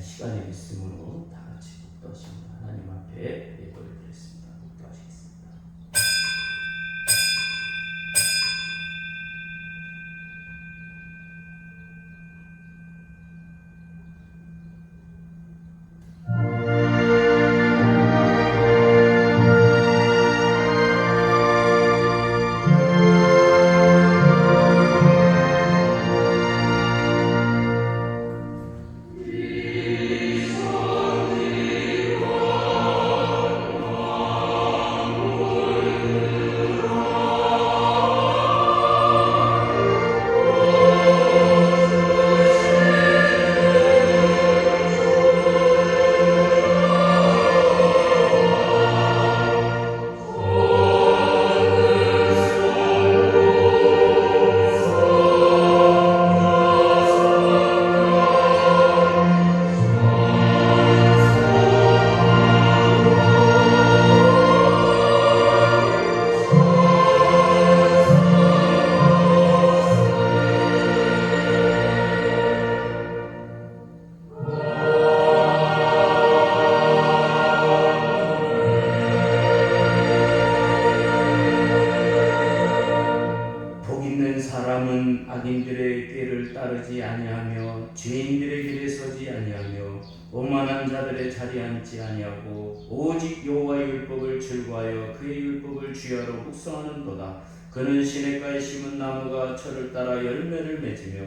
시간이 있으므로 다 같이 복도하시는 하나님 앞에 예배를 드렸습니다. 복도하시겠습니다. 사람은 악인들의 꾀를 따르지 아니하며 죄인들의 길에 서지 아니하며 오만한 자들의 자리에 앉지 아니하고 오직 여호와의 율법을 즐거하여 그의 율법을 주야로 묵상하는도다. 그는 시냇가에 심은 나무가 철을 따라 열매를 맺으며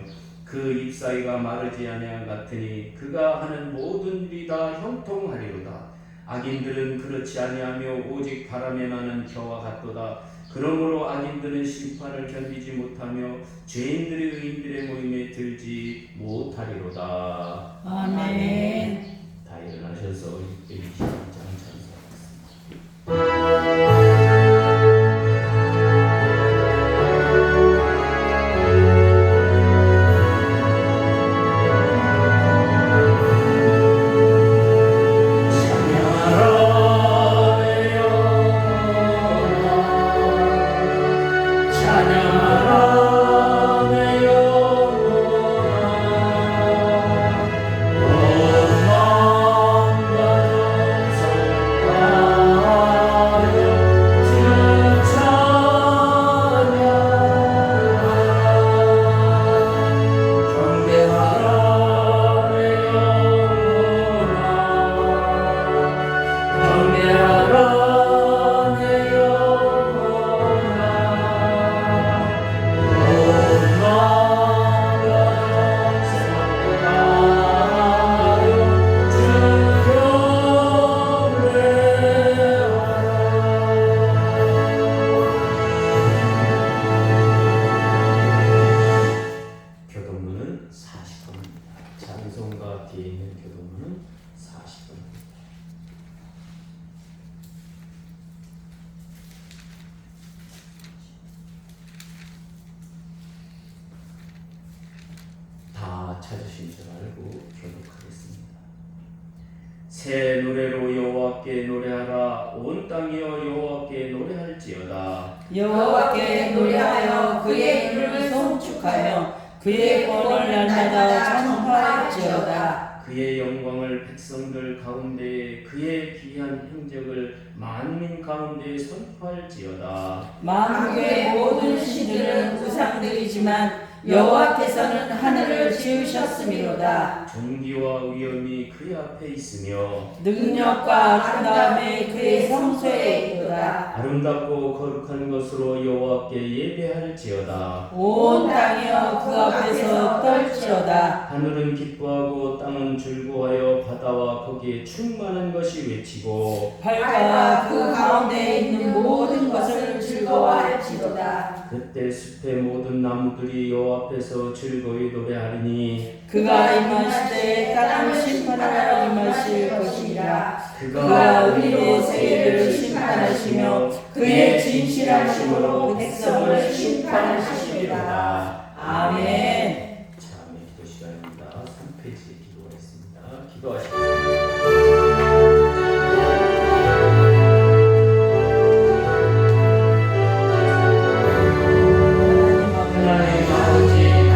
그 잎사이가 마르지 아니함 같으니 그가 하는 모든 일이 다 형통하리로다. 악인들은 그렇지 아니하며 오직 바람에 나는 겨와 같도다. 그러므로 악인들은 심판을 견디지 못하며 죄인들이 의인들의 모임에 들지 못하리로다. 아멘. 다 일어나셔서 122장 찬송하겠습니다. 찾으신 줄 알고 교독하겠습니다. 새 노래로 여호와께 노래하라. 온 땅이여 여호와께 노래할지어다. 여호와께 노래하여 그의 이름을 송축하여 그의 권을 날마다 찬송할지어다. 그의 영광을 백성들 가운데 그의 귀한 행적을 만민 가운데 선포할지어다. 만국의 모든 신들은 우상들이지만 여호와께서는 하늘을 지으셨음이로다. 존귀와 위엄이 그의 앞에 있으며 능력과 아름다움이 그의 성소에 있도다. 아름답고 거룩한 것으로 여호와께 예배할지어다. 온 땅이여 그 앞에서 떨지어다. 하늘은 기뻐하고 땅은 즐거워하여 바다와 거기에 충만한 것이 외치고 팔과 그 가운데 있는 모든 것을 즐거워할지로다. 그때 숲의 모든 나무들이 여호와 앞에서 즐거이 노래하리니 그가 임하실 때 땅을 심판하러 임하실 것이니라. 그가 우리의 세계를 심판하시며 그의 진실하심으로 백성을 심판하시리라. 아멘. 참의 기도 시간입니다. 3페이지에 기도가 있습니다. 기도하시겠습니다.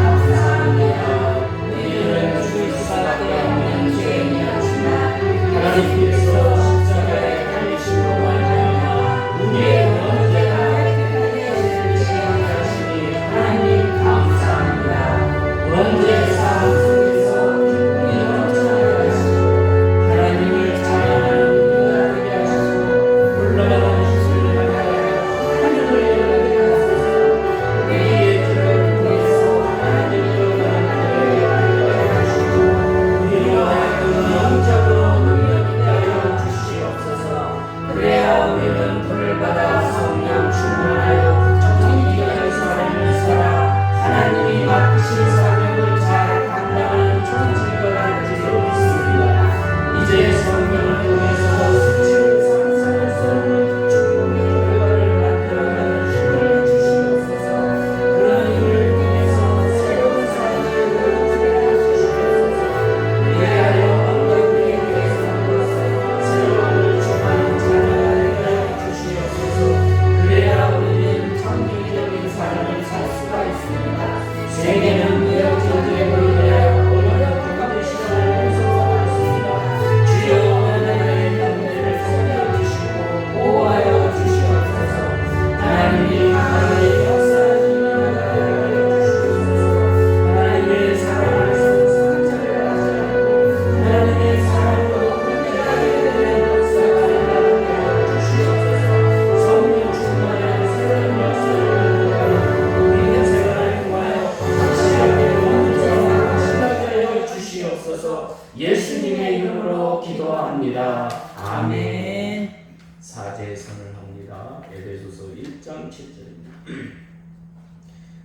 감사합니다. 우리는 주의 수밖에 없는 죄인이 7절입니다.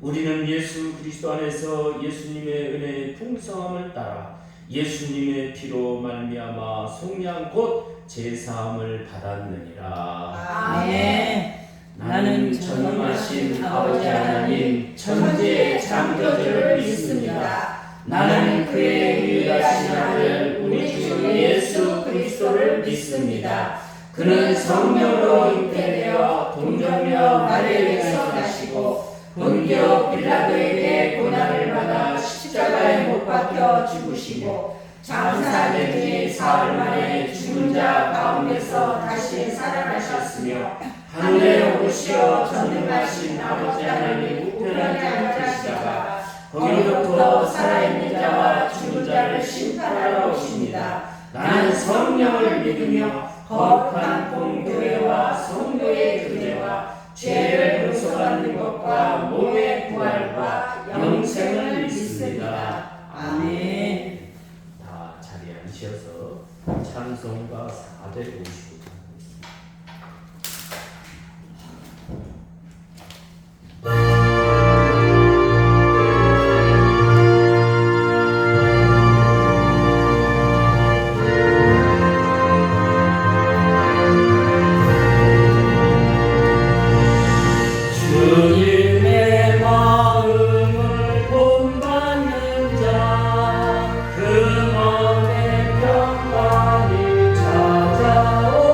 우리는 예수 그리스도 안에서 예수님의 은혜의 풍성함을 따라 예수님의 피로 말미암아 속량 곧 제사함을 받았느니라. 아멘. 나는 전능하신 아버지 하나님 천지의 창조주를 믿습니다. 나는 그의 유일하신 아들 우리 주 예수 그리스도를 믿습니다. 그는 성령으로 잉태되어 동정녀 마리아에게서 나시고 본디오 빌라도에게 고난을 받아 십자가에 못 박혀 죽으시고 장사된 지 사흘 만에 죽은 자 가운데서 다시 살아나셨으며 하늘에 오르시어 전능하신 아버지 하나님 우편에 앉으시다가 거기로부터 살아있는 자와 죽은 자를 심판하러 오십니다. 나는 성령을 믿으며 거룩한 본교회와 성도의 교제와 죄를 용서받는 것과 몸의 부활과 영생을 믿습니다. 아멘. 다 자리에 앉으셔서 찬송가 459. 주님의 마음을 본받는 자, 그 마음에 평강이 찾아오.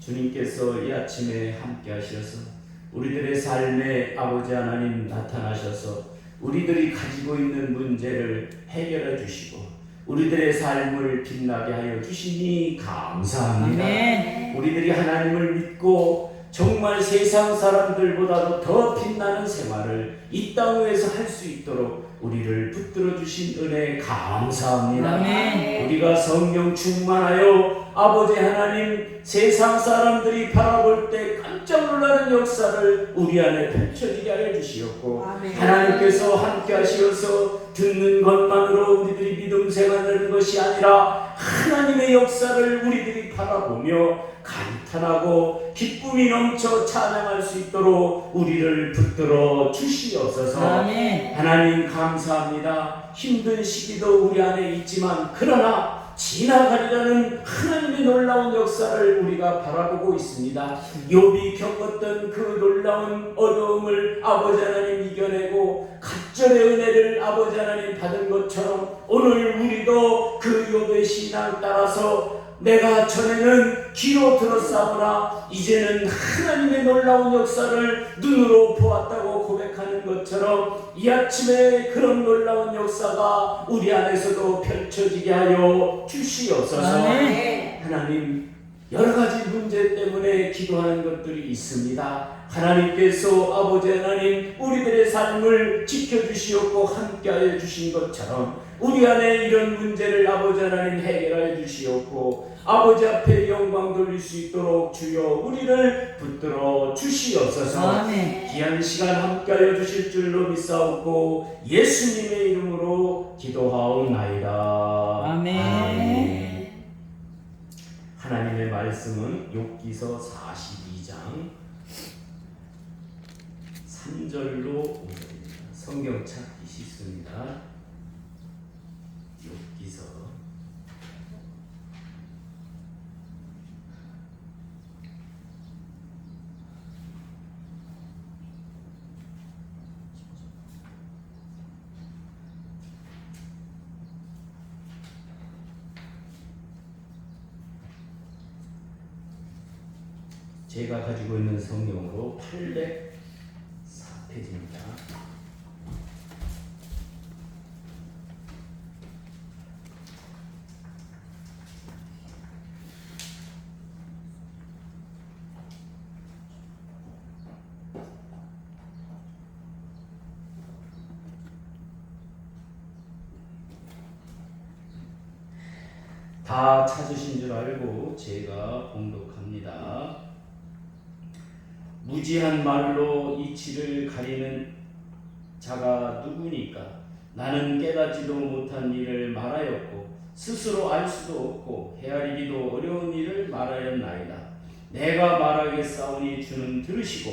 주님께서 이 아침에 함께 하셔서 우리들의 삶에 아버지 하나님 나타나셔서 우리들이 가지고 있는 문제를 해결해 주시고 우리들의 삶을 빛나게 하여 주시니 감사합니다. 아멘. 우리들이 하나님을 믿고 정말 세상 사람들보다도 더 빛나는 생활을 이 땅 위에서 할 수 있도록 우리를 붙들어 주신 은혜 감사합니다. 아멘. 우리가 성령 충만하여 아버지 하나님 세상 사람들이 바라볼 때 깜짝 놀라는 역사를 우리 안에 펼쳐지게 하여 주시었고 아멘. 하나님께서 함께 하시어서 듣는 것만으로 우리들이 믿음 생활하는 것이 아니라 하나님의 역사를 우리들이 바라보며 감탄하고 기쁨이 넘쳐 찬양할 수 있도록 우리를 붙들어 주시옵소서. 아멘. 하나님 감사합니다. 힘든 시기도 우리 안에 있지만 그러나 지나가리라는 하나님의 놀라운 역사를 우리가 바라보고 있습니다. 욥이 겪었던 그 놀라운 어려움을 아버지 하나님 이겨내고 갑절의 은혜를 아버지 하나님 받은 것처럼 오늘 우리도 그 욥의 신앙 따라서 내가 전에는 귀로 들었사오나 이제는 하나님의 놀라운 역사를 눈으로 보았다고 고백하는 것처럼 이 아침에 그런 놀라운 역사가 우리 안에서도 펼쳐지게 하여 주시옵소서. 아멘. 하나님 여러 가지 문제 때문에 기도하는 것들이 있습니다. 하나님께서 아버지 하나님 우리들의 삶을 지켜주시옵고 함께하여 주신 것처럼 우리 안에 이런 문제를 아버지 하나님 해결하여 주시옵고 아버지 앞에 영광 돌릴 수 있도록 주여 우리를 붙들어 주시옵소서. 아멘. 귀한 시간 함께하여 주실 줄로 믿사옵고 예수님의 이름으로 기도하옵나이다. 아멘. 하나님의 말씀은 욥기서 42장 3절로 5절입니다. 성경 찾기 쉽습니다. 욥기서 제가 가지고 있는 성경으로 804페이지입니다. 다 찾으신 줄 알고 제가 봉독합니다. 무지한 말로 이치를 가리는 자가 누구니까? 나는 깨닫지도 못한 일을 말하였고 스스로 알 수도 없고 헤아리기도 어려운 일을 말하였나이다. 내가 말하겠사오니 주는 들으시고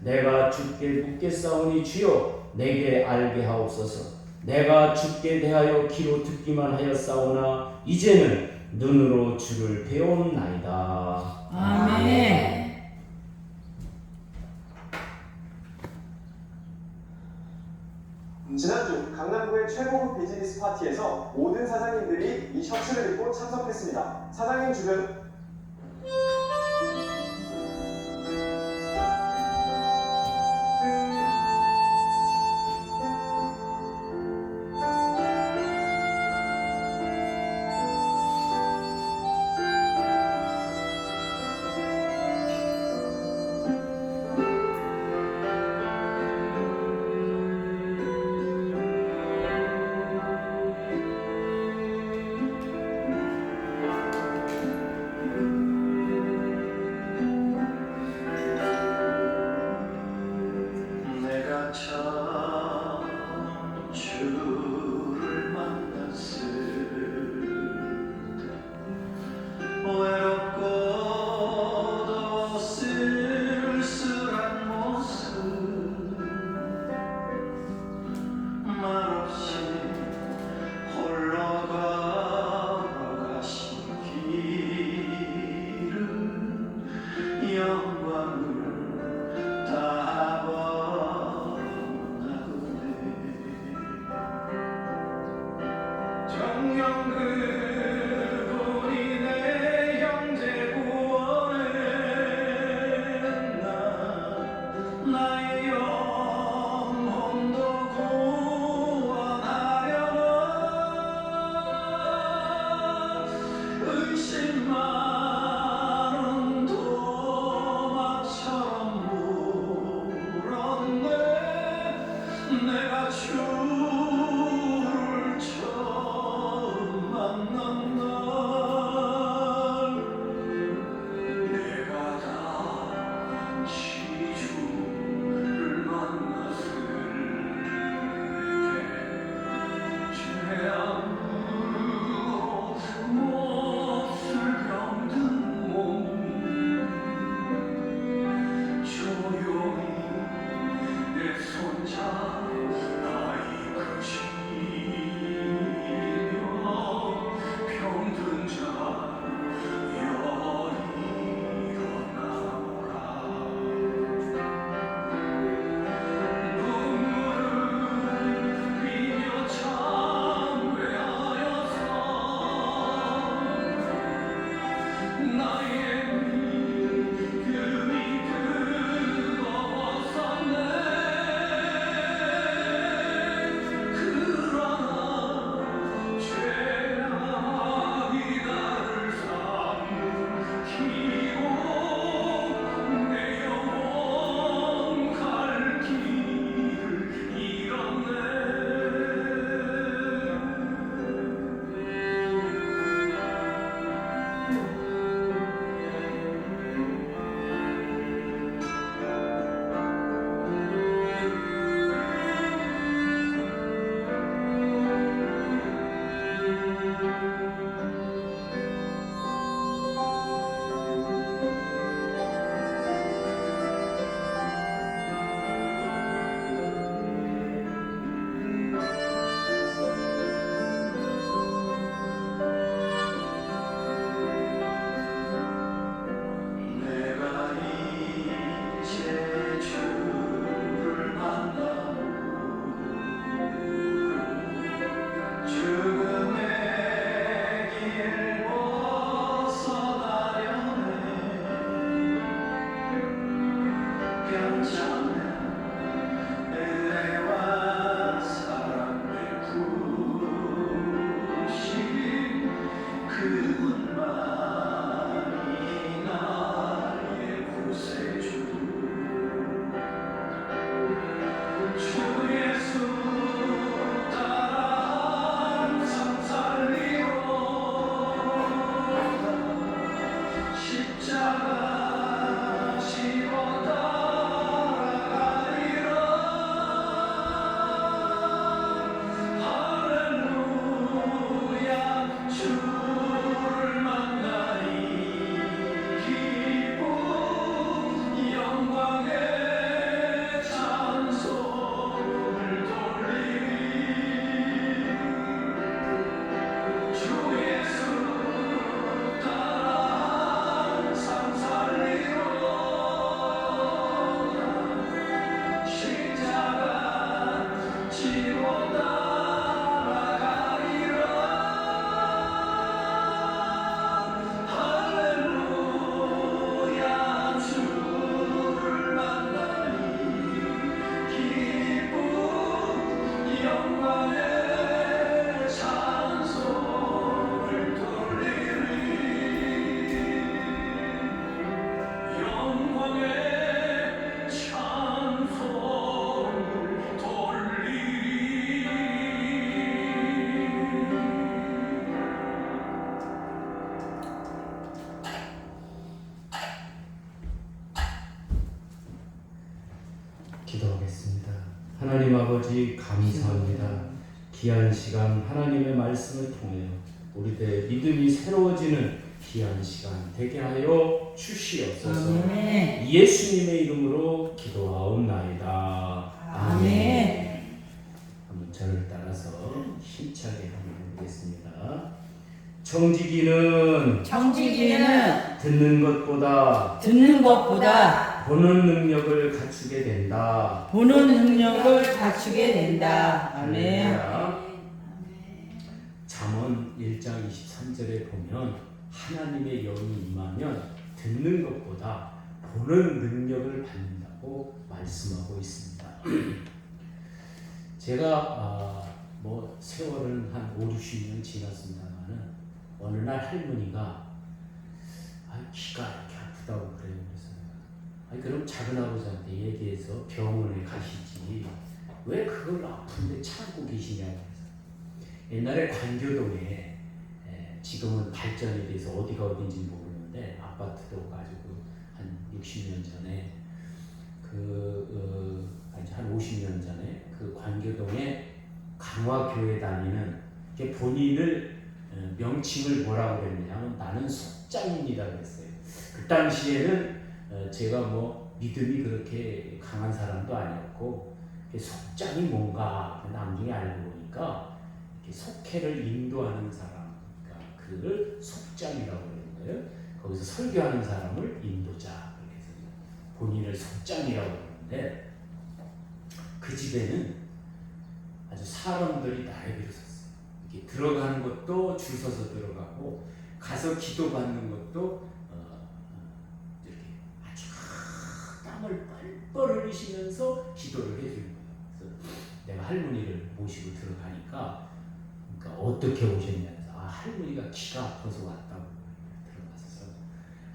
내가 주께 묻겠사오니 주여 내게 알게 하옵소서. 내가 주께 대하여 귀로 듣기만 하였사오나 이제는 눈으로 주를 배웠나이다. 아멘. 지난주 강남구의 최고급 비즈니스 파티에서 모든 사장님들이 이 셔츠를 입고 참석했습니다. 사장님 주변 정녕 그분이 내 형제 구원을 하나님 아버지 감사합니다. 귀한 시간 하나님의 말씀을 통해 우리들의 믿음이 새로워지는 귀한 시간 되게 하여 주시옵소서. 아멘. 예수님의 이름으로 기도하옵나이다. 아멘. 한번 저를 따라서 힘차게 한번 보겠습니다. 청지기는 듣는 것보다 보는 능력을 갖추게 된다. 아멘. 잠언 1장 23절에 보면 하나님의 영이 임하면 듣는 것보다 보는 능력을 받는다고 말씀하고 있습니다. 제가 세월은 한 5, 60년 지났습니다만은 어느 날 할머니가 귀가 이렇게 아프다고 그래요. 그래서 그럼 작은아버지한테 얘기해서 병원에 가시지 왜 그걸 아픈데 참고 계시냐고 해서 옛날에 관교동에 지금은 발전이 돼서 어디가 어딘지 모르는데 아파트도 가지고 한 60년 전에 한 50년 전에 그 관교동에 강화교회 다니는 본인을 명칭을 뭐라고 그랬냐면 나는 속장입니다 그랬어요. 그 당시에는 제가 믿음이 그렇게 강한 사람도 아니었고 속장이 뭔가 나중에 알고 보니까 속회를 인도하는 사람, 그러니까 그걸 속장이라고 그러는 거예요. 거기서 설교하는 사람을 인도자 그렇게 해서 본인을 속장이라고 그러는데 그 집에는 아주 사람들이 나래비로 섰어요. 이렇게 들어가는 것도 줄 서서 들어가고 가서 기도받는 것도 이렇게 아주 땀을 뻘뻘 흘리시면서 기도를 해주는 거예요. 그래서 내가 할머니를 모시고 들어가니까 그러니까 어떻게 오셨냐면서 할머니가 귀가 아파서 왔다고 들어가서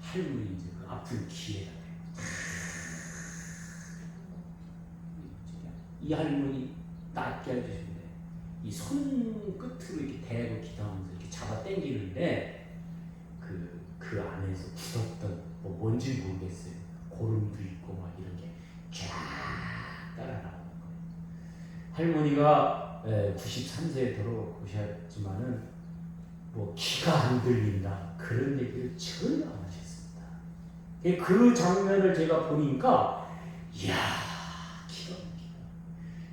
할머니 이제 그 아픈 귀에다 이 할머니 낫게 해주시는데 이 손끝으로 이렇게 대고 기도하면서 이렇게 잡아 당기는데 그 안에서 굳었던 뭔지 모르겠어요. 고름도 있고 막 이런 게 쫙 따라 나오는 거예요. 할머니가 93세에 돌아오셨지만은 귀가 안 들린다 그런 얘기를 전혀 안 하셨습니다. 그 장면을 제가 보니까 이야 기가 막히다.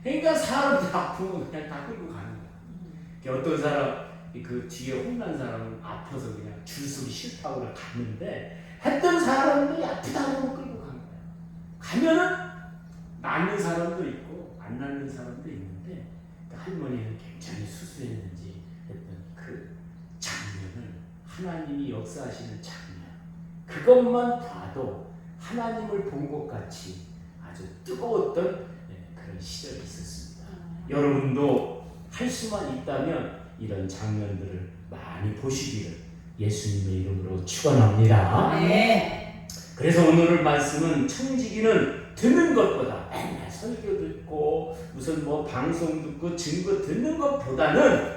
그러니까 사람들 아프면 그냥 다 끌고 가는 거야. 어떤 사람 그 뒤에 혼난 사람은 아파서 그냥 줄서기 싫다고 그냥 갔는데 했던 사람들이 아프다고 끌고 간 거야. 가면은 낫는 사람도 있고 안 낫는 사람도 있는데 할머니는 굉장히 수수했는지 했던 그 장면을 하나님이 역사하시는 장면 그것만 봐도 하나님을 본 것 같이 아주 뜨거웠던 그런 시절이 있었습니다. 여러분도 할 수만 있다면 이런 장면들을 많이 보시기를 예수님의 이름으로 축원합니다. 네. 그래서 오늘 말씀은 청지기는 듣는 것보다 맨날 설교 듣고 무슨 방송 듣고 증거 듣는 것보다는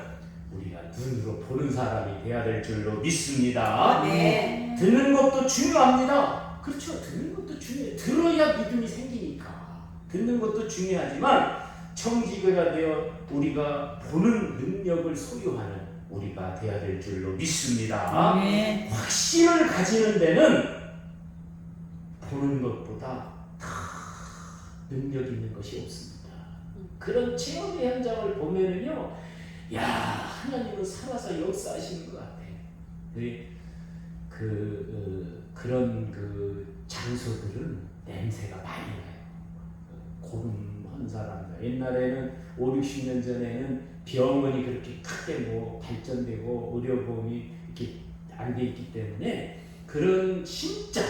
우리가 눈으로 보는 사람이 돼야 될 줄로 믿습니다. 네. 듣는 것도 중요합니다. 그렇죠. 듣는 것도 중요해요. 들어야 믿음이 생기니까. 듣는 것도 중요하지만 청지기가 되어 우리가 보는 능력을 소유하는 우리가 돼야 될 줄로 믿습니다. 네. 확신을 가지는 데는 보는 것보다 다 능력 있는 것이 없습니다. 그런 체험의 현장을 보면은요, 야 하나님은 살아서 역사하시는 것 같아. 그런 장소들은 냄새가 많이 나요. 고름한 사람들. 옛날에는 5, 60년 전에는 병원이 그렇게 크게 발전되고 의료보험이 이렇게 안 돼 있기 때문에 그런 진짜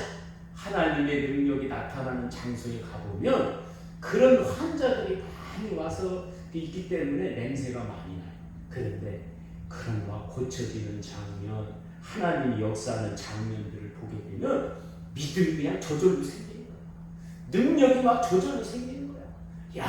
하나님의 능력이 나타나는 장소에 가보면 그런 환자들이 많이 와서 있기 때문에 냄새가 많이 나요. 그런데 그런 막 고쳐지는 장면, 하나님이 역사하는 장면들을 보게 되면 믿음이 그냥 저절로 생기는 거야. 능력이 막 저절로 생기는 거야. 야,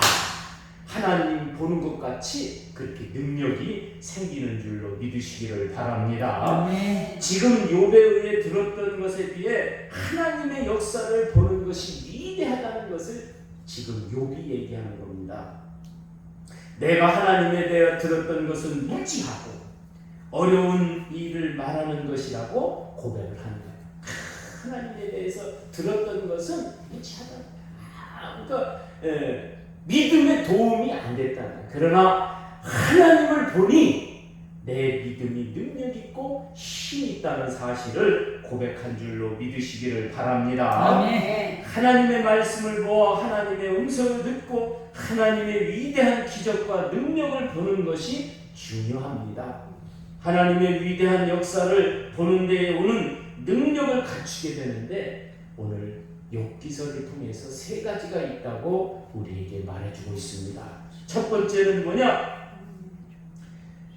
하나님 보는 것 같이 그렇게 능력이 생기는 줄로 믿으시기를 바랍니다. 네. 지금 욥에 의해 들었던 것에 비해 하나님의 역사를 보는 것이 위대하다는 것을 지금 욥이 얘기하는 겁니다. 내가 하나님에 대해 들었던 것은 무지하고 어려운 일을 말하는 것이라고 고백을 하는 거예요. 하나님에 대해서 들었던 것은 무지하다. 그러니까 믿음에 도움이 안 됐다는 거예요. 그러나 하나님을 보니 내 믿음이 능력 있고 힘이 있다는 사실을 고백한 줄로 믿으시기를 바랍니다. 아멘. 하나님의 말씀을 보아 하나님의 음성을 듣고 하나님의 위대한 기적과 능력을 보는 것이 중요합니다. 하나님의 위대한 역사를 보는 데에 오는 능력을 갖추게 되는데 오늘 욥기서를 통해서 세 가지가 있다고 우리에게 말해주고 있습니다. 첫 번째는 뭐냐?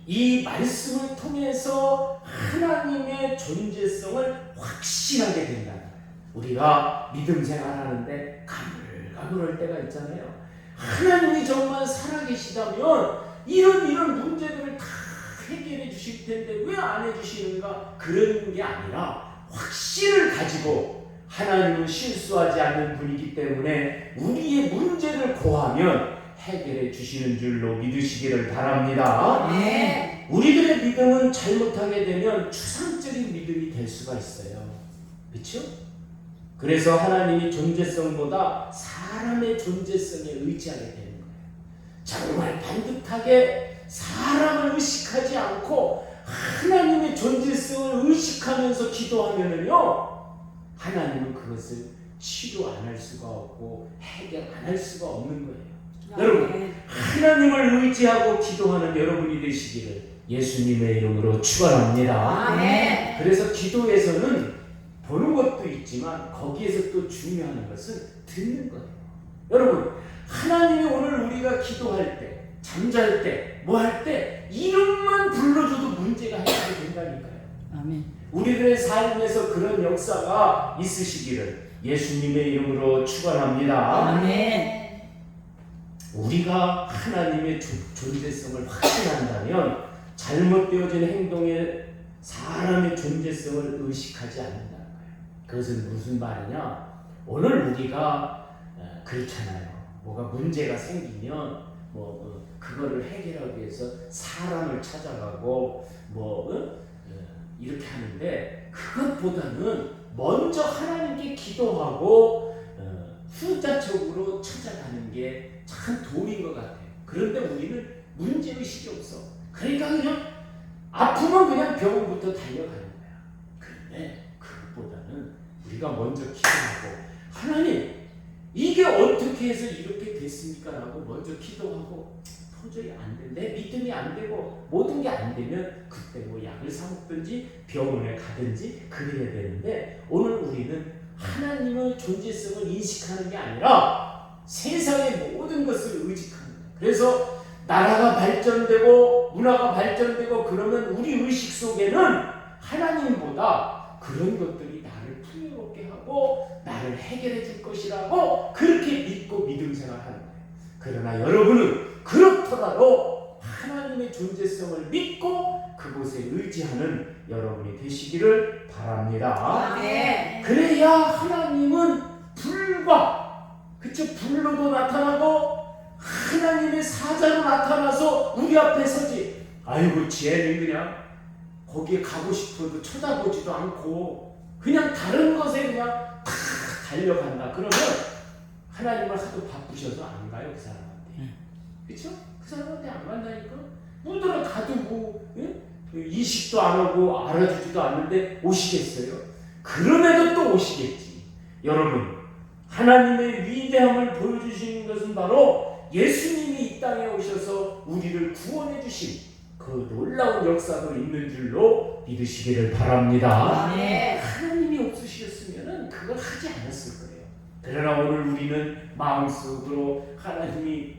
이 말씀을 통해서 하나님의 존재성을 확신하게 된다. 우리가 믿음 생활하는데 가물가물할 때가 있잖아요. 하나님이 정말 살아계시다면 이런 문제들을 다 해결해 주실 텐데 왜 안 해주시는가? 그런 게 아니라 확신을 가지고 하나님은 실수하지 않는 분이기 때문에 우리의 문제를 고하면 해결해 주시는 줄로 믿으시기를 바랍니다. 네. 우리들의 믿음은 잘못하게 되면 추상적인 믿음이 될 수가 있어요. 그렇죠? 그래서 하나님이 존재성보다 사람의 존재성에 의지하게 되는 거예요. 정말 반듯하게 사람을 의식하지 않고 하나님의 존재성을 의식하면서 기도하면은요, 하나님은 그것을 치료 안 할 수가 없고 해결 안 할 수가 없는 거예요. 여러분, 하나님을 의지하고 기도하는 여러분이 되시기를 예수님의 이름으로 축원합니다. 아멘. 그래서 기도에서는 보는 것도 있지만 거기에서 또 중요한 것은 듣는 거예요. 여러분, 하나님이 오늘 우리가 기도할 때, 잠잘 때, 뭐 할 때 이름만 불러줘도 문제가 해결이 된다니까요. 아멘. 우리들의 삶에서 그런 역사가 있으시기를 예수님의 이름으로 축원합니다. 아멘. 우리가 하나님의 존재성을 확신한다면 잘못되어진 행동에 사람의 존재성을 의식하지 않는다는 거예요. 그것은 무슨 말이냐? 오늘 우리가 그렇잖아요. 뭐가 문제가 생기면 그거를 해결하기 위해서 사람을 찾아가고 이렇게 하는데 그것보다는 먼저 하나님께 기도하고 후자적으로 찾아가는 게 참 도움인 것 같아요. 그런데 우리는 문제의식이 없어. 그러니까 그냥 아프면 그냥 병원부터 달려가는 거야. 그런데 그것보다는 우리가 먼저 기도하고 하나님 이게 어떻게 해서 이렇게 됐습니까? 라고 먼저 기도하고 도저히 안 돼. 내 믿음이 안 되고 모든 게 안 되면 그때 뭐 약을 사 먹든지 병원에 가든지 그래야 되는데 오늘 우리는 하나님의 존재성을 인식하는 게 아니라 세상의 모든 것을 의식하는 거예요. 그래서 나라가 발전되고 문화가 발전되고 그러면 우리 의식 속에는 하나님보다 그런 것들이 나를 풍요롭게 하고 나를 해결해 줄 것이라고 그렇게 믿고 믿음 생활하는 거예요. 그러나 여러분은 그렇더라도 하나님의 존재성을 믿고 그곳에 의지하는 여러분이 되시기를 바랍니다. 아멘. 그래야 하나님은 불과 불로도 나타나고 하나님의 사자로 나타나서 우리 앞에 서지. 아이고 쟤는 그냥 거기에 가고 싶어도 쳐다보지도 않고 그냥 다른 것에 그냥 다 달려간다. 그러면 하나님을 하도 바쁘셔서 안 가요 그 사람한테. 그렇죠? 그 사람한테 안 간다니까. 뭐더러 가도 이식도 안 하고 알아주지도 않는데 오시겠어요? 그럼에도 또 오시겠지. 여러분, 하나님의 위대함을 보여주시는 것은 바로 예수님이 이 땅에 오셔서 우리를 구원해 주신 그 놀라운 역사도 있는 줄로 믿으시기를 바랍니다. 아멘. 하나님이 없으셨으면 그걸 하지 않았을 거예요. 그러나 오늘 우리는 마음속으로 하나님이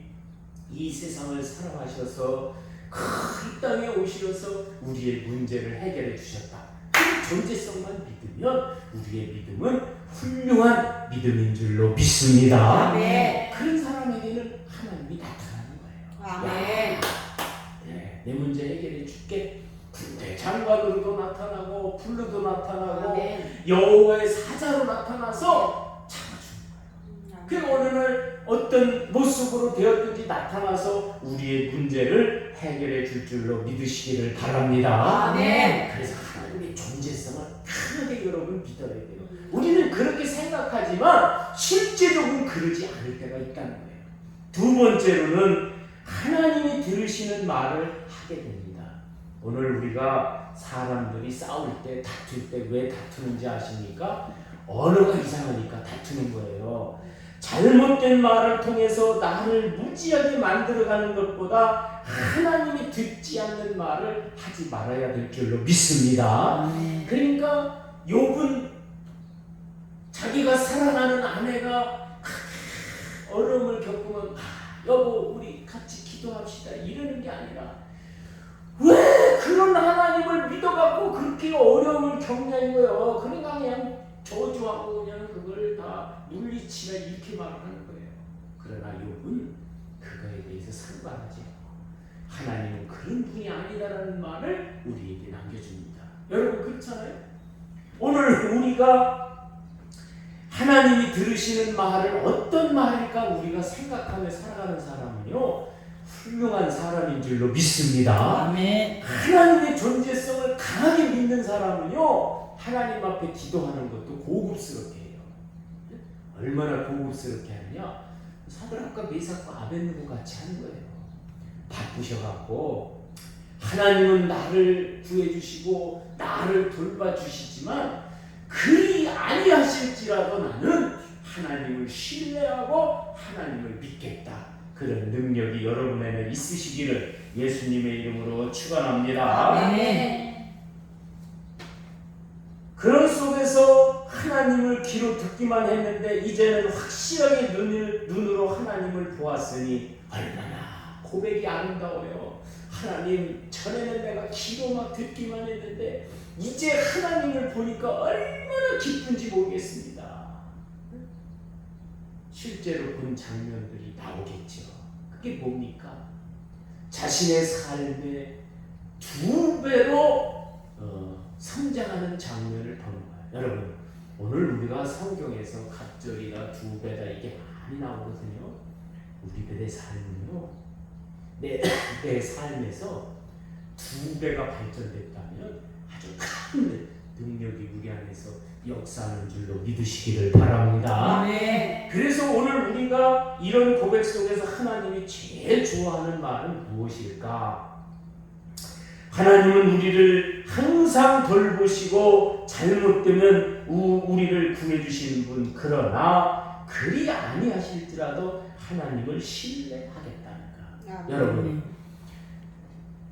이 세상을 사랑하셔서 이 땅에 오셔서 우리의 문제를 해결해 주셨다. 그 존재성만 믿으면 우리의 믿음은 훌륭한 믿음인 줄로 믿습니다. 아멘. 그런 사람에게는 하나님이 나타나는 거예요. 아멘. 네, 내 문제 해결해 줄게. 군대 장관으로도 나타나고 불로도 나타나고 아멘. 여호와의 사자로 나타나서 참아주는 거예요. 그 어느 날 어떤 모습으로 되었든지 어디서든지 나타나서 우리의 문제를 해결해 줄 줄로 믿으시기를 바랍니다. 아멘. 그래서 하나님의 존재성을 강하게 여러분 믿어야 돼요. 우리는 그렇게 생각하지만 실제적으로 그러지 않을 때가 있다는 거예요. 두 번째로는 하나님이 들으시는 말을 하게 됩니다. 오늘 우리가 사람들이 싸울 때, 다툴 때 왜 다투는지 아십니까? 언어가 이상하니까 다투는 거예요. 잘못된 말을 통해서 나를 무지하게 만들어가는 것보다 하나님이 듣지 않는 말을 하지 말아야 될 줄로 믿습니다. 그러니까 욥은 자기가 사랑하는 아내가 어려움을 겪으면 여보 우리 같이 기도합시다 이러는 게 아니라 왜 그런 하나님을 믿어갖고 그렇게 어려움을 겪냐는 거예요. 그러니까 그냥 저주하고 그냥 그걸 다 물리치라 이렇게 말하는 거예요. 그러나 욥은 그거에 대해서 상관하지 않고 하나님은 그런 분이 아니다라는 말을 우리에게 남겨줍니다. 여러분 그렇잖아요? 오늘 우리가 하나님이 들으시는 말을 어떤 말일까 우리가 생각하며 살아가는 사람은요 훌륭한 사람인 줄로 믿습니다. 아멘. 하나님의 존재성을 강하게 믿는 사람은요 하나님 앞에 기도하는 것도 고급스럽게 해요. 얼마나 고급스럽게 하느냐? 사드락과 메삭과 아벳느고 같이 하는 거예요. 바쁘셔갖고 하나님은 나를 구해주시고 나를 돌봐주시지만 그리 아니하실지라도 나는 하나님을 신뢰하고 하나님을 믿겠다. 그런 능력이 여러분에게 있으시기를 예수님의 이름으로 축원합니다. 아멘. 그런 속에서 하나님을 귀로 듣기만 했는데 이제는 확실하게 눈으로 하나님을 보았으니 얼마나 고백이 아름다워요. 하나님 전에는 내가 귀로 막 듣기만 했는데 이제 하나님을 보니까 얼마나 기쁜지 모르겠습니다. 실제로 본 장면들이 나오겠죠. 그게 뭡니까? 자신의 삶의 2배로 성장하는 장면을 보는 거예요. 여러분 오늘 우리가 성경에서 갑절이나 2배다 이게 많이 나오거든요. 우리들의 삶은요 내 삶에서 2배가 발전됐다면 아주 큰 능력이 우리 안에서 역사하는 줄로 믿으시기를 바랍니다. 아멘. 그래서 오늘 우리가 이런 고백 속에서 하나님이 제일 좋아하는 말은 무엇일까? 하나님은 우리를 항상 돌보시고 잘못되면 우리를 구해주시는 분, 그러나 그리 아니하실지라도 하나님을 신뢰하겠다는 거. 여러분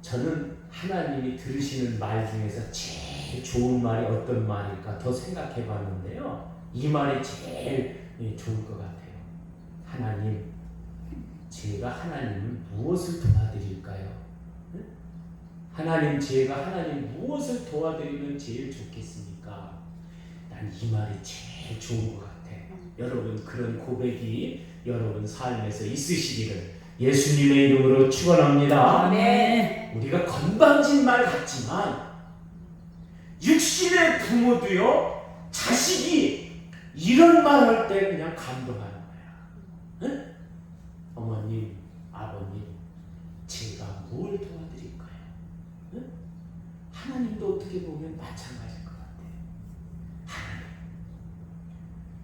저는 하나님이 들으시는 말 중에서 제일 좋은 말이 어떤 말일까 더 생각해 봤는데요 이 말이 제일 좋을 것 같아요. 하나님 제가 하나님을 무엇을 도와드릴까요? 하나님 제가 하나님 무엇을 도와드리면 제일 좋겠습니까? 난 이 말이 제일 좋은 것 같아요. 여러분 그런 고백이 여러분 삶에서 있으시기를 예수님의 이름으로 축원합니다. 아멘. 우리가 건방진 말 같지만 육신의 부모도요 자식이 이런 말 할 때 그냥 감동하는 거야. 응? 어머님, 아버님, 제가 뭘 도와드릴까요? 응? 하나님도 어떻게 보면 마찬가지일 것 같아요. 하나님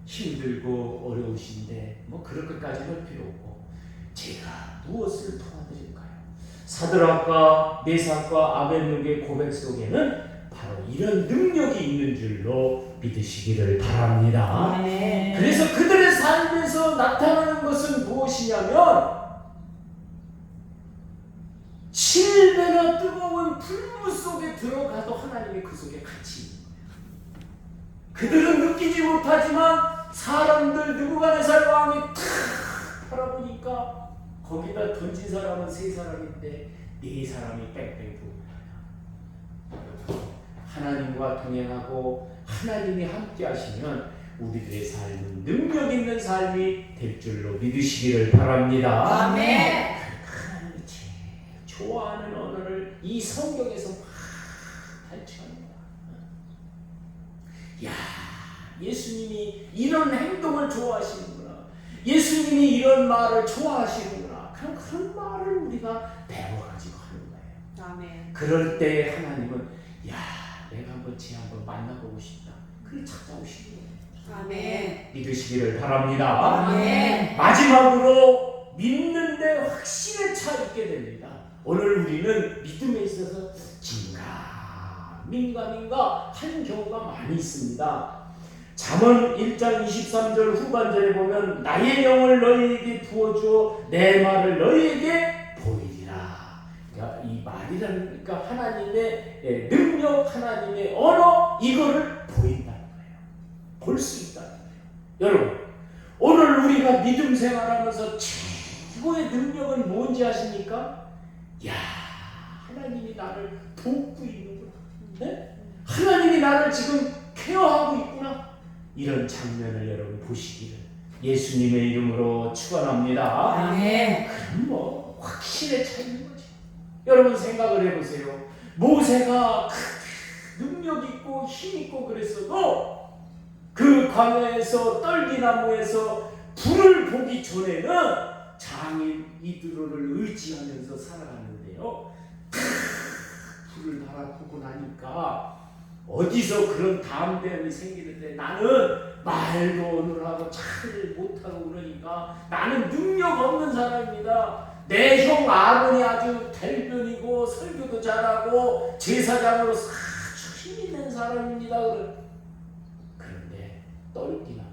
힘들고 어려우신데 뭐 그럴 것까지 할 필요 없고 제가 무엇을 도와드릴까요? 사드락과 메삭과 아벳느고의 고백 속에는 바로 이런 능력이 있는 줄로 믿으시기를 바랍니다. 아멘. 그래서 그들의 삶에서 나타나는 것은 무엇이냐면 7배나 뜨거운 불물 속에 들어가도 하나님이 그 속에 같이 있는 거예요. 그들은 느끼지 못하지만 사람들 느부갓네살 왕이 탁 바라보니까 거기다 던진 사람은 3사람인데 4사람이 뺑뺑 도는 거예요. 하나님과 동행하고 하나님이 함께 하시면 우리들의 삶은 능력 있는 삶이 될 줄로 믿으시기를 바랍니다. 아멘. 하나님이 제일 좋아하는 언어를 이 성경에서 막 발췌하는 거야. 야, 예수님이 이런 행동을 좋아하시는구나. 예수님이 이런 말을 좋아하시는구나. 그럼 그럴 때 하나님은 야, 내가 한번 쟤 한번 만나보고 싶다. 그걸 찾아오시는 거예요. 아멘. 믿으시기를 바랍니다. 아멘. 마지막으로 믿는데 확신에 차 있게 됩니다. 오늘 우리는 믿음에 있어서 민가 한 경우가 많이 있습니다. 잠언 1장 23절 후반절에 보면 나의 영을 너희에게 부어주어 내 말을 너희에게 보이리라. 그러니까 이 말이라는 그러니까 하나님의 능력, 하나님의 언어 이거를 보인다는 거예요. 볼 수 있다는 거예요. 여러분 오늘 우리가 믿음 생활하면서 최고의 능력은 뭔지 아십니까? 야, 하나님이 나를 돕고 있는구나. 네? 하나님이 나를 지금 케어하고 있구나. 이런 장면을 여러분 보시기를 예수님의 이름으로 축원합니다. 아멘. 그럼 뭐 확신에 차 있는 거죠. 여러분 생각을 해보세요. 모세가 능력 있고 힘 있고 그랬어도 그 광야에서 떨기나무에서 불을 보기 전에는 장인 이드로를 의지하면서 살아가는데요. 불을 바라보고 나니까 어디서 그런 담대함이 생기는데 나는 말도 오늘 하고 차를 못하고 그러니까 나는 능력 없는 사람입니다. 내 형 아론이 아주 대변이고 설교도 잘하고 제사장으로서 아주 힘 있는 사람입니다. 그런데 떨기나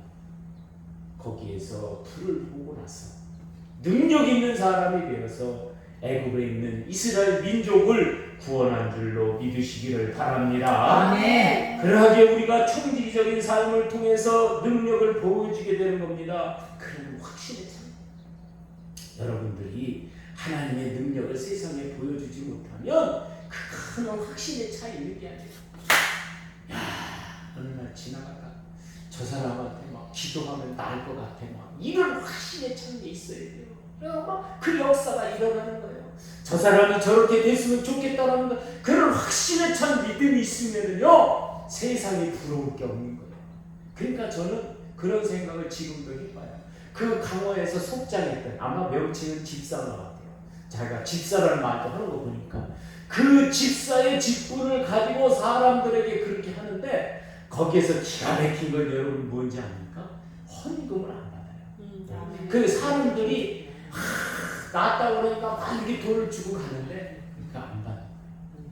거기에서 불을 보고 나서 능력 있는 사람이 되어서 애굽에 있는 이스라엘 민족을 구원한 줄로 믿으시기를 바랍니다. 아멘. 그러하게 우리가 총기적인 삶을 통해서 능력을 보여주게 되는 겁니다. 그런 확신에 참 여러분들이 하나님의 능력을 세상에 보여주지 못하면 그 큰 확신에 차 있는 게 아니에요. 야, 어느 날 지나가다 저 사람한테 막 기도하면 나을 것 같아 막 이런 확신에 찬 게 있어야 돼요. 그 역사가 일어나는 거예요. 저 사람이 저렇게 됐으면 좋겠다라는 그런 확신에 찬 믿음이 있으면요 세상에 부러울 게 없는 거예요. 그러니까 저는 그런 생각을 지금도 해봐요. 그 강화에서 속장했던 아마 명칭은 집사가 같아요. 자기가 집사라는 말도 하는 거 보니까 그 집사의 직분을 가지고 사람들에게 그렇게 하는데 거기에서 기가 막힌 건 여러분 뭔지 압니까? 헌금을 안 받아요. 그 사람들이 낫다 그러니까 막 이렇게 돈을 주고 가는데 그러니까 안 받아요.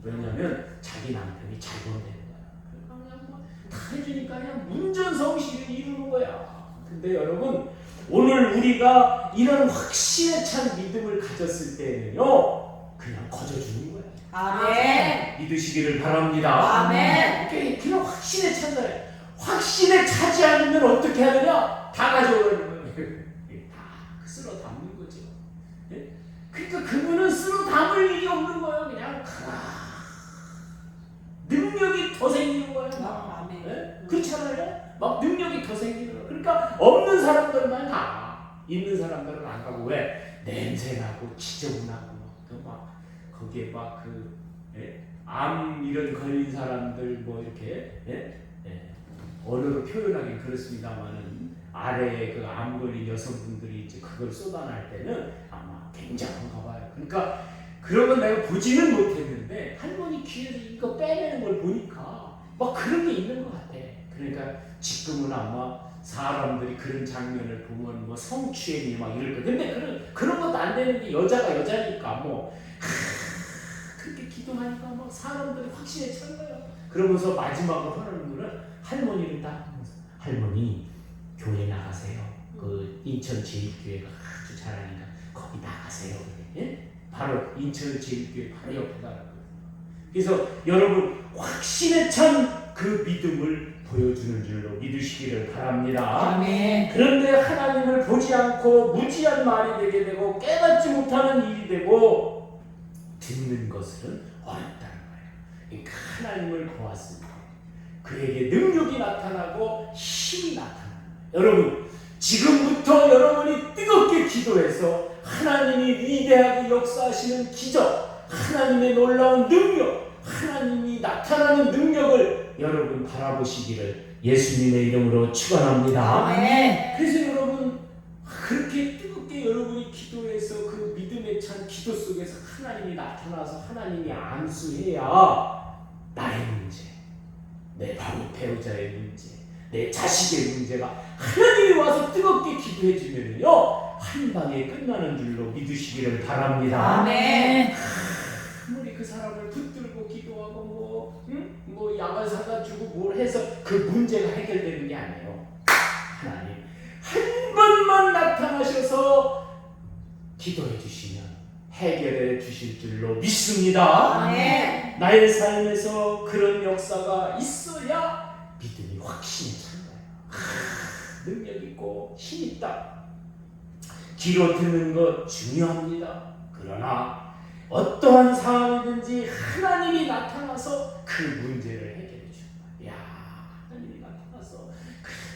왜냐면 자기 남편이 잘못되는 거야. 그냥 뭐 다 해주니까 그냥 문전성시를 이루는 거야. 근데 여러분 오늘 우리가 이런 확신에 찬 믿음을 가졌을 때는요 그냥 거저주는 거야. 아멘. 믿으시기를 바랍니다. 아멘. 그냥 확신에 찬다. 확신에 차지 않으면 어떻게 하느냐? 다 가져오는 거예요. 다 쓸어 담는 거죠. 예? 그러니까 그분은 쓸어 담을 일이 없는 거예요. 그냥 능력이 더 생기는 거예요. 막. 아멘. 예? 그렇잖아요. 막 능력이 더 생기는 거예요. 그러니까 없는 사람들만 가. 있는 사람들은 안 가고 왜? 냄새나고 지저분하고 막 거기에 막 암 이런 걸린 사람들 뭐 이렇게 언어로 표현하긴 그렇습니다만은 아래에 그 암 걸린 여성분들이 이제 그걸 쏟아낼 때는 아마 굉장한가 봐요. 그러니까 그런 건 내가 보지는 못했는데 할머니 귀에서 이거 빼내는 걸 보니까 막 그런 게 있는 것 같아. 그러니까 지금은 아마 사람들이 그런 장면을 보면 뭐 성추행이 막 이럴 거. 근데 그런 것도 안 되는데 여자가 여자니까 뭐 그렇게 기도하니까 막 사람들이 확신에 찬 거예요. 그러면서 마지막으로 하는 분은 할머니를 딱 보면서 할머니 교회 나가세요. 그 인천 제일교회가 아주 잘하니까 거기 나가세요. 예? 바로 인천 제일교회 바로 옆에 가라고. 그래서 여러분 확신에 찬 그 믿음을 보여주는 줄로 믿으시기를 바랍니다. 아멘. 그런데 하나님을 보지 않고 무지한 말이 되게 되고 깨닫지 못하는 일이 되고 듣는 것은 어렵다는 거예요. 그러니까 하나님을 보았을 때 그에게 능력이 나타나고 힘이 나타나는 거예요. 여러분 지금부터 여러분이 뜨겁게 기도해서 하나님이 위대하게 역사하시는 기적, 하나님의 놀라운 능력, 하나님이 나타나는 능력을 여러분 바라보시기를 예수님의 이름으로 축원합니다. 아멘. 그래서 여러분 그렇게 뜨겁게 여러분이 기도해서 그 믿음에 찬 기도 속에서 하나님이 나타나서 하나님이 안수해야 나의 문제, 내 바로 배우자의 문제, 내 자식의 문제가 하나님이 와서 뜨겁게 기도해 주면요 한 방에 끝나는 줄로 믿으시기를 바랍니다. 아멘. 아무리 그 사람을 붙들고 기도하고 뭐 약을 사다 주고 뭘 해서 그 문제가 해결되는 게 아니에요. 하나님 한 번만 나타나셔서 기도해 주시면 해결해 주실 줄로 믿습니다. 아멘. 나의 삶에서 그런 역사가 있어야 믿음이 확신이 찬 거예요. 능력 있고 힘 있다. 귀로 듣는 것 중요합니다. 그러나 어떠한 상황이든지 하나님이 나타나서 그 문제를 해결해 주는 거예요. 야, 하나님이 나타나서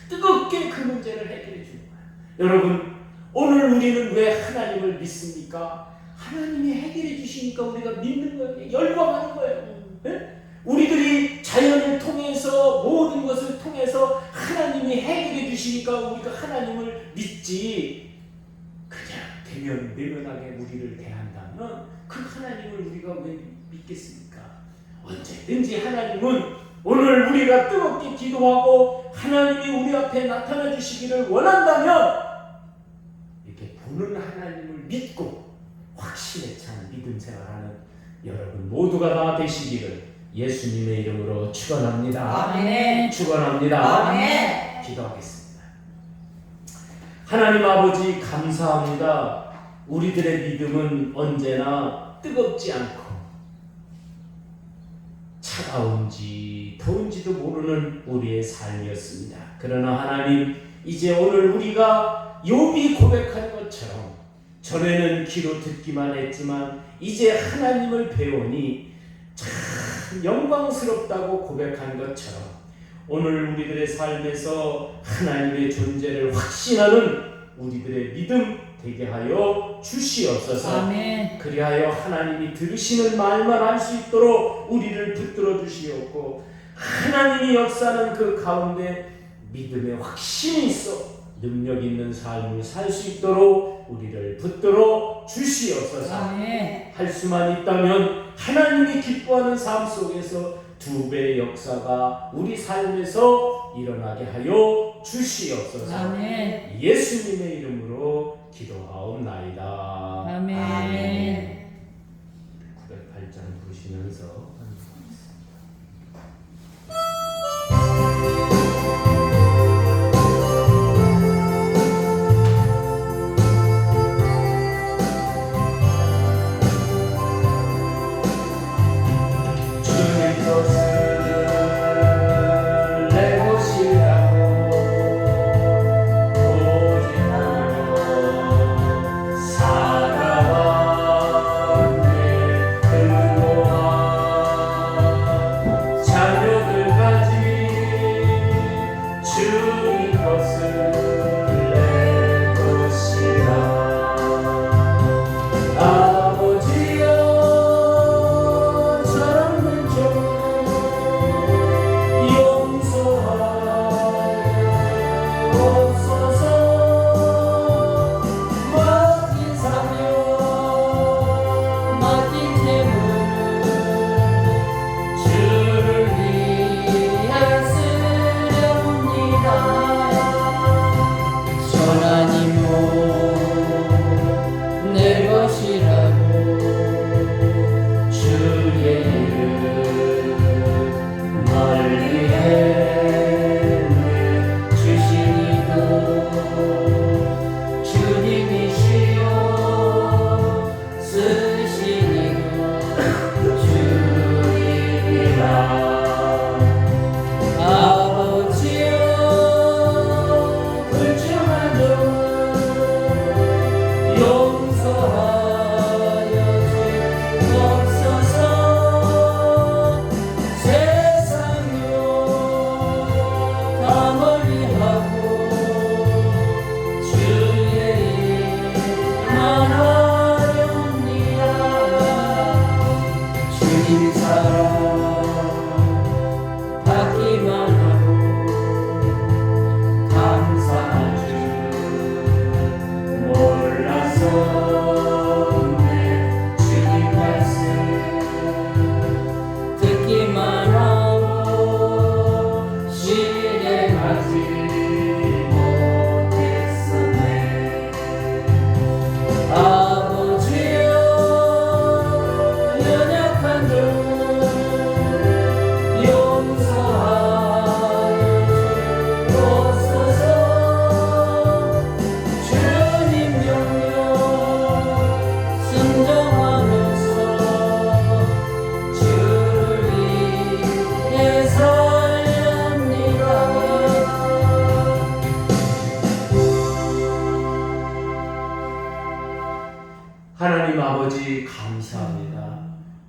뜨겁게 그 문제를 해결해 주는 거예요. 여러분, 오늘 우리는 왜 하나님을 믿습니까? 하나님이 해결해 주시니까 우리가 믿는 거예요. 열광하는 거예요. 네? 우리들이 자연을 통해서 모든 것을 통해서 하나님이 해결해 주시니까 우리가 하나님을 믿지, 그냥 내면하게 우리를 대한다면 그 하나님을 우리가 왜 믿겠습니까? 언제든지 하나님은 오늘 우리가 뜨겁게 기도하고 하나님이 우리 앞에 나타나 주시기를 원한다면 이렇게 보는 하나님을 믿고 확신에 찬 믿음 생활하는 여러분 모두가 다 되시기를 예수님의 이름으로 축원합니다. 아멘. 축원합니다. 아멘. 기도하겠습니다. 하나님 아버지 감사합니다. 우리들의 믿음은 언제나 뜨겁지 않고 차가운지 더운지도 모르는 우리의 삶이었습니다. 그러나 하나님, 이제 오늘 우리가 욥이 고백한 것처럼 전에는 귀로 듣기만 했지만 이제 하나님을 배우니 참 영광스럽다고 고백한 것처럼 오늘 우리들의 삶에서 하나님의 존재를 확신하는 우리들의 믿음 되게 하여 주시옵소서. 아멘. 그리하여 하나님이 들으시는 말만 할 수 있도록 우리를 붙들어 주시옵고 하나님이 역사하는 그 가운데 믿음의 확신이 있어 능력 있는 삶을 살 수 있도록 우리를 붙들어 주시옵소서. 아멘. 할 수만 있다면 하나님이 기뻐하는 삶 속에서 두 배의 역사가 우리 삶에서 일어나게 하여 주시옵소서. 아멘. 예수님의 이름으로 기도하옵나이다. 아멘. 908장 부르시면서 살아왔네 그동안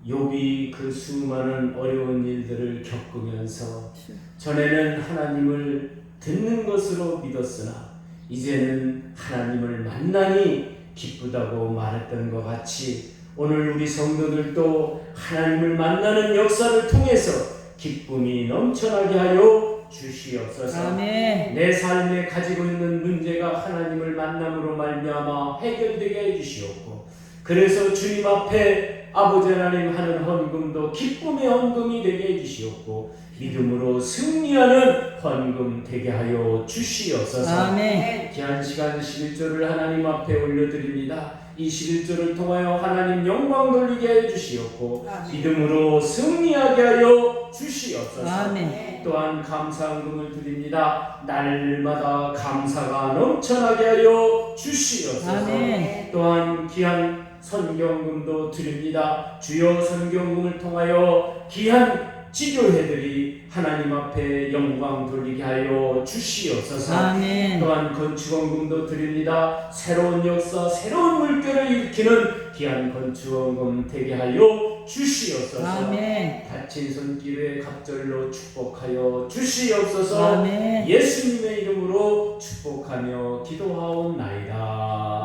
욥이 그 수많은 어려운 일들을 겪으면서 전에는 하나님을 듣는 것으로 믿었으나 이제는 하나님을 만나니 기쁘다고 말했던 것 같이 오늘 우리 성도들도 하나님을 만나는 역사를 통해서 기쁨이 넘쳐나게 하여 주시옵소서. 아멘. 내 삶에 가지고 있는 문제가 하나님을 만남으로 말미암아 해결되게 해주시옵고 그래서 주님 앞에 아버지 하나님 하는 헌금도 기쁨의 헌금이 되게 해주시옵고 믿음으로 승리하는 헌금 되게 하여 주시옵소서. 아멘. 귀한 시간 11조를 하나님 앞에 올려드립니다. 이 11조를 통하여 하나님 영광 돌리게 해주시옵고 믿음으로 승리하게 하여 주시옵소서. 아멘. 또한 감사헌금을 드립니다. 날마다 감사가 넘쳐나게 하여 주시옵소서. 아멘. 또한 귀한 선경금도 드립니다. 주여 선경금을 통하여 귀한 지교회들이 하나님 앞에 영광 돌리게 하여 주시옵소서. 아멘. 또한 건축원금도 드립니다. 새로운 역사, 새로운 물결을 일으키는 귀한 건축원금 되게 하여 주시옵소서. 아멘. 다친 손길에 갑절로 축복하여 주시옵소서. 아멘. 예수님의 이름으로 축복하며 기도하옵나이다.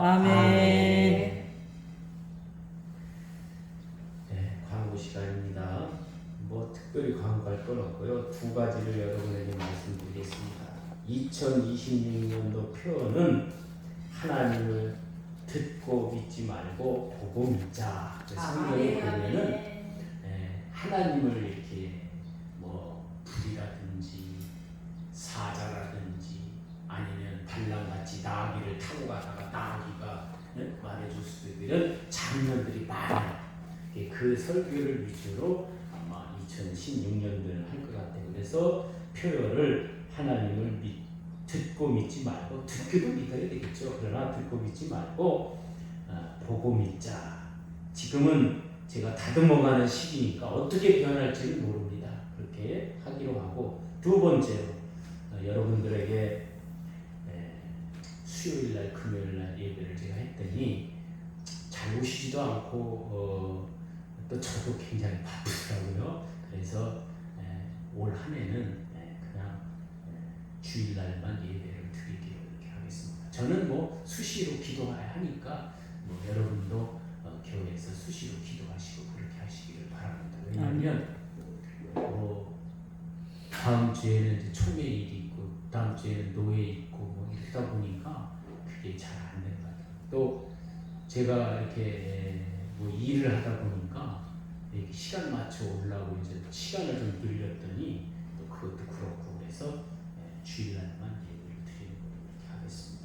아멘. 네, 광고 시간입니다. 뭐 특별히 광고할 건 없고요. 두 가지를 여러분에게 말씀드리겠습니다. 2026년도 표어는 하나님을 듣고 믿지 말고 보고 믿자. 성경에 보면은 하나님을 이렇게 뭐 불이라든지 사자라든지 아니면 달랑같이 나귀를 타고 가다가 나귀가 말해줄 수도 있고 이런 장면들이 많아요. 그 설교를 위주로 아마 2016년도에는 할 것 같아요. 그래서 표현을 하나님을 듣고 믿지 말고 듣기도 믿어야 되겠죠. 그러나 듣고 믿지 말고 보고 믿자. 지금은 제가 다듬어가는 시기니까 어떻게 변할지는 모릅니다. 그렇게 하기로 하고 두 번째로 여러분들에게 수요일날 금요일날 예배를 제가 했더니 잘 오시지도 않고 또 저도 굉장히 바쁘더라고요. 그래서 올 한 해는 그냥 주일날만 예배를 드리기로 이렇게 하겠습니다. 저는 뭐 수시로 기도해야 하니까 뭐 여러분도 교회에서 수시로 기도하시고 그렇게 하시기를 바랍니다. 왜냐하면 뭐 다음 주에는 이제 총회일이 있고 다음 주에는 노예 있고 뭐 이러다 보니까 그게 잘 안 되는 것 같아요. 또 제가 이렇게 뭐 일을 하다 보니까 이렇게 시간 맞춰 오려고 이제 시간을 좀 늘렸더니 또 그것도 그렇고 그래서 주일날만 예배를 드리는 걸로 이렇게 하겠습니다.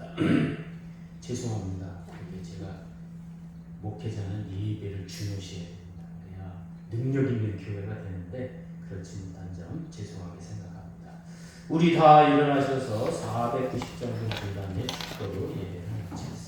죄송합니다. 이게 제가 목회자는 예배를 중요시해야 됩니다. 그래야 능력 있는 교회가 되는데 그렇지 못한 점 죄송하게 생각합니다. 우리 다 일어나셔서 490장 정도 분량의 축도로 예배를 마치겠습니다.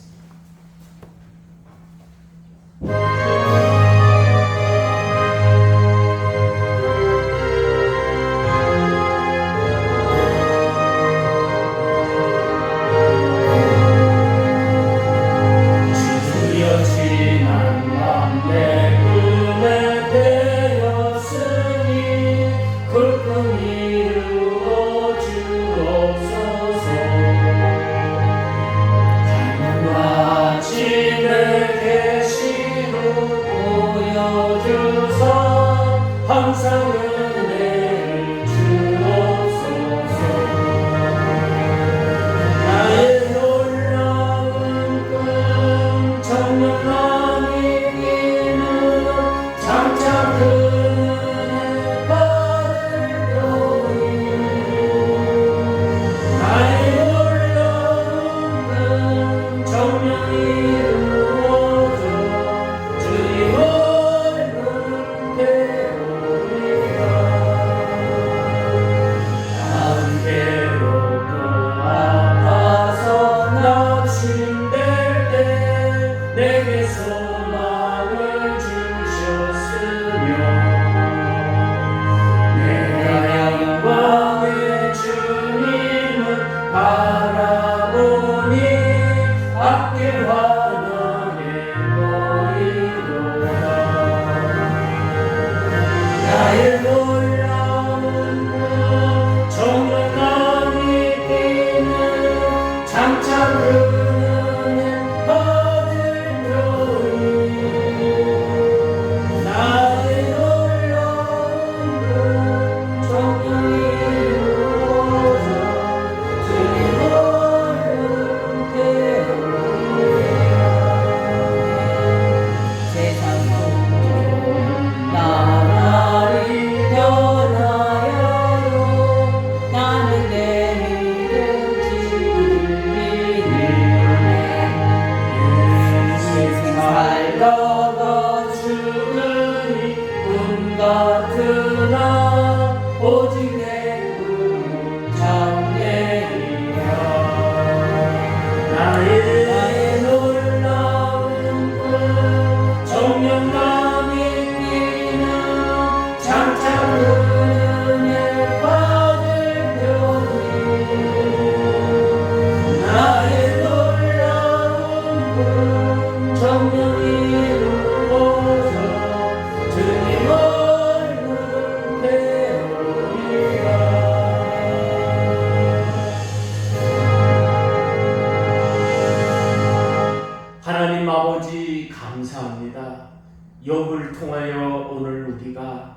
말씀을 통하여 오늘 우리가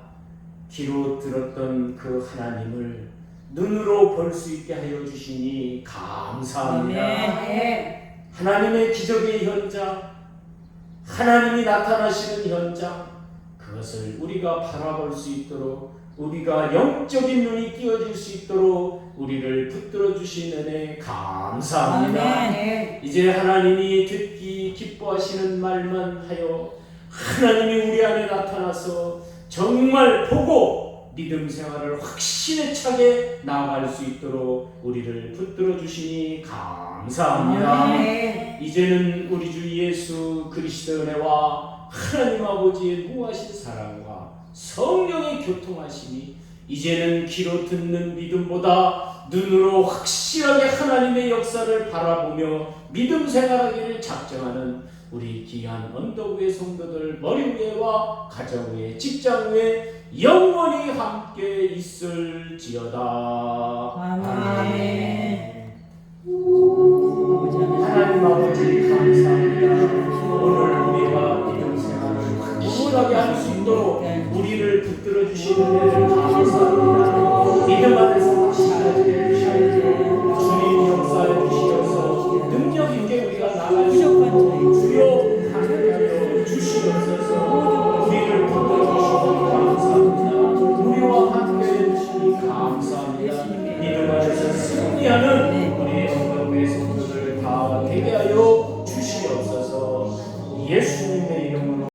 귀로 들었던 그 하나님을 눈으로 볼 수 있게 하여 주시니 감사합니다. 하나님의 기적의 현장, 하나님이 나타나시는 현장, 그것을 우리가 바라볼 수 있도록, 우리가 영적인 눈이 띄어질 수 있도록 우리를 붙들어 주신 은혜 감사합니다. 이제 하나님이 듣기 기뻐하시는 말만 하여 하나님이 우리 안에 나타나서 정말 보고 믿음 생활을 확신에 차게 나아갈 수 있도록 우리를 붙들어 주시니 감사합니다. 이제는 우리 주 예수 그리스도의 은혜와 하나님 아버지의 무하신 사랑과 성령의 교통하심이 이제는 귀로 듣는 믿음보다 눈으로 확실하게 하나님의 역사를 바라보며 믿음 생활하기를 작정하는 우리 귀한 언덕 위의 성도들 머리 위에와 가정 위에 직장 위에 영원히 함께 있을지어다. 아멘. 하나님 아버지 감사합니다. 오늘 우리가 믿음 생활을 확실하게 할 수 있도록 우리를 붙들어 주시는